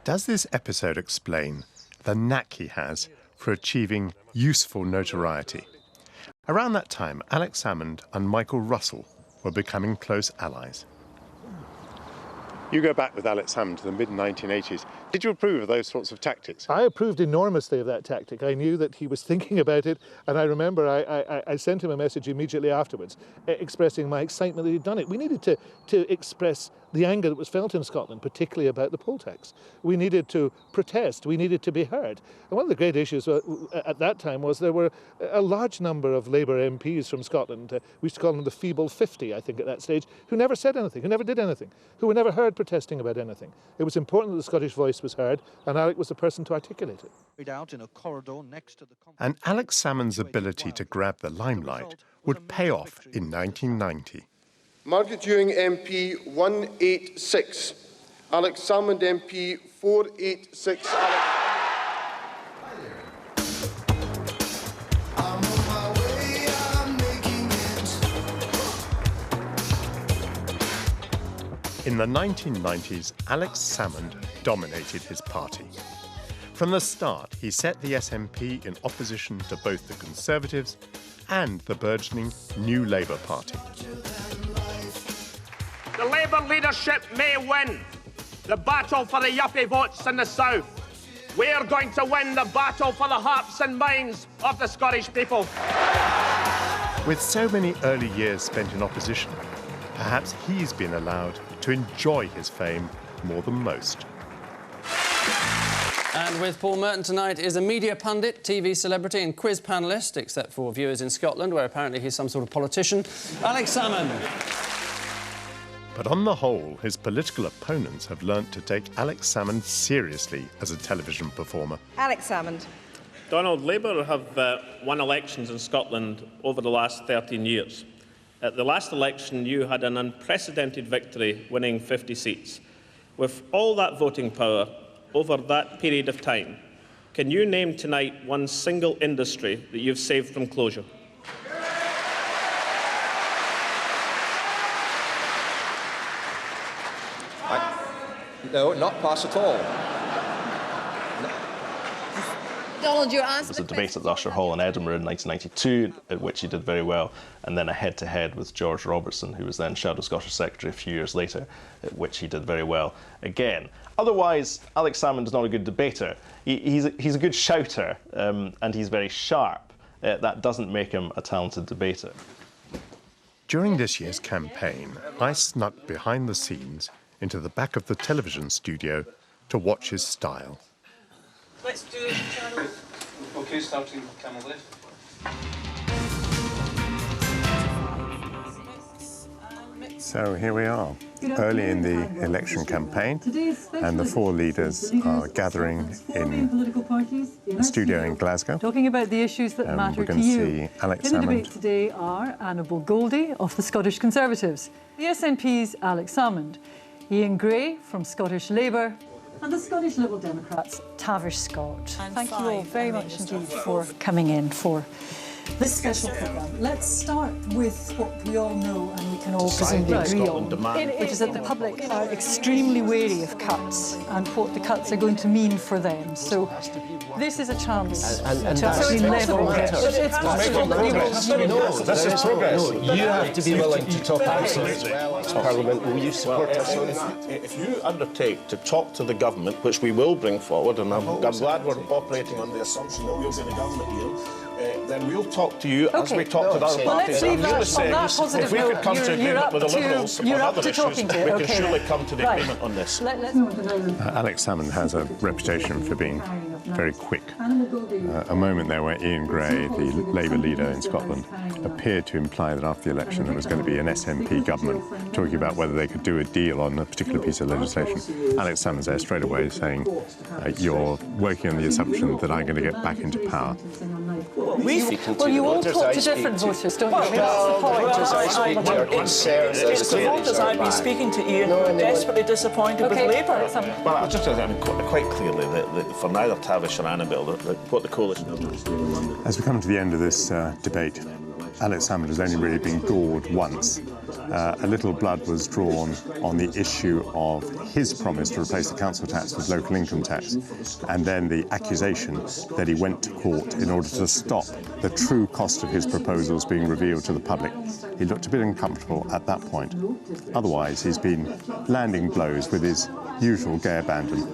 Does this episode explain the knack he has for achieving useful notoriety? Around that time, Alex Salmond and Michael Russell were becoming close allies. You go back with Alex Salmond to the mid-1980s. Did you approve of those sorts of tactics? I approved enormously of that tactic. I knew that he was thinking about it, and I remember I sent him a message immediately afterwards expressing my excitement that he'd done it. We needed to express the anger that was felt in Scotland, particularly about the poll tax. We needed to protest. We needed to be heard. And one of the great issues at that time was there were a large number of Labour MPs from Scotland, we used to call them the feeble 50, I think, at that stage, who never said anything, who never did anything, who were never heard protesting about anything. It was important that the Scottish voice was heard, and Alec was the person to articulate it. And Alex Salmond's ability to grab the limelight would pay off in 1990. Margaret Ewing MP 186, Alex Salmond MP 486. In the 1990s, Alex Salmond dominated his party. From the start, he set the SNP in opposition to both the Conservatives and the burgeoning New Labour Party. The Labour leadership may win the battle for the yuppie votes in the south. We're going to win the battle for the hearts and minds of the Scottish people. With so many early years spent in opposition, perhaps he's been allowed to enjoy his fame more than most. And with Paul Merton tonight is a media pundit, TV celebrity and quiz panellist, except for viewers in Scotland, where apparently he's some sort of politician, Alex Salmond. But on the whole, his political opponents have learnt to take Alex Salmond seriously as a television performer. Alex Salmond. Donald, Labour have won elections in Scotland over the last 13 years. At the last election, you had an unprecedented victory, winning 50 seats. With all that voting power over that period of time, can you name tonight one single industry that you've saved from closure? No, not pass at all. Donald, you asked. There was a debate at the Usher Hall in Edinburgh in 1992, at which he did very well, and then a head-to-head with George Robertson, who was then Shadow Scottish Secretary a few years later, at which he did very well again. Otherwise, Alex Salmond is not a good debater. He's a good shouter, and he's very sharp. That doesn't make him a talented debater. During this year's campaign, I snuck behind the scenes into the back of the television studio to watch his style. Let's do it, Charlie. OK, starting with camel left. So here we are, early in the election campaign, and the four leaders are gathering in a studio in Glasgow. Talking about the issues that matter to you. We're going to see Alex In the debate Salmond. today are Annabel Goldie of the Scottish Conservatives, the SNP's Alex Salmond, Ian Gray from Scottish Labour, and the Scottish Liberal Democrats, Tavish Scott. Thank you all very much indeed for coming in for this special programme. Let's start with what we all know and we can all presumably agree on, which is that the public are extremely wary of cuts and what the cuts are going to mean for them. So this is a chance to actually level it. It's possible. This is progress. You have to be willing to talk as well as Parliament. Will you support us on that? If you undertake to talk to the government, which we will bring forward, and I'm glad we're operating on the assumption that we'll be the government here, then we'll talk to you as we talk to the other parties. Let's leave that on that positive if we could come to agreement with the Liberals on other issues, we can surely come to the agreement on this. Alex Salmond has a reputation for being very quick. A moment there where Ian Gray, the Labour leader in Scotland, appeared to imply that after the election there was going to be an SNP government talking about whether they could do a deal on a particular piece of legislation. Alex Salmond's there straight away saying, you're working on the assumption that I'm going to get back into power. Well, you all talk to different voters, don't you? That's the point. It's the voters I've been speaking to, Ian, who are desperately disappointed with Labour. Well, I just quite clearly that for neither Tavish or Annabel, what the coalition does. As we come to the end of this debate, Alex Salmond has only really been gored once. A little blood was drawn on the issue of his promise to replace the council tax with local income tax, and then the accusation that he went to court in order to stop the true cost of his proposals being revealed to the public. He looked a bit uncomfortable at that point. Otherwise, he's been landing blows with his usual gay abandon.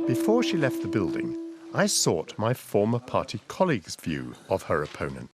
Before she left the building, I sought my former party colleague's view of her opponent.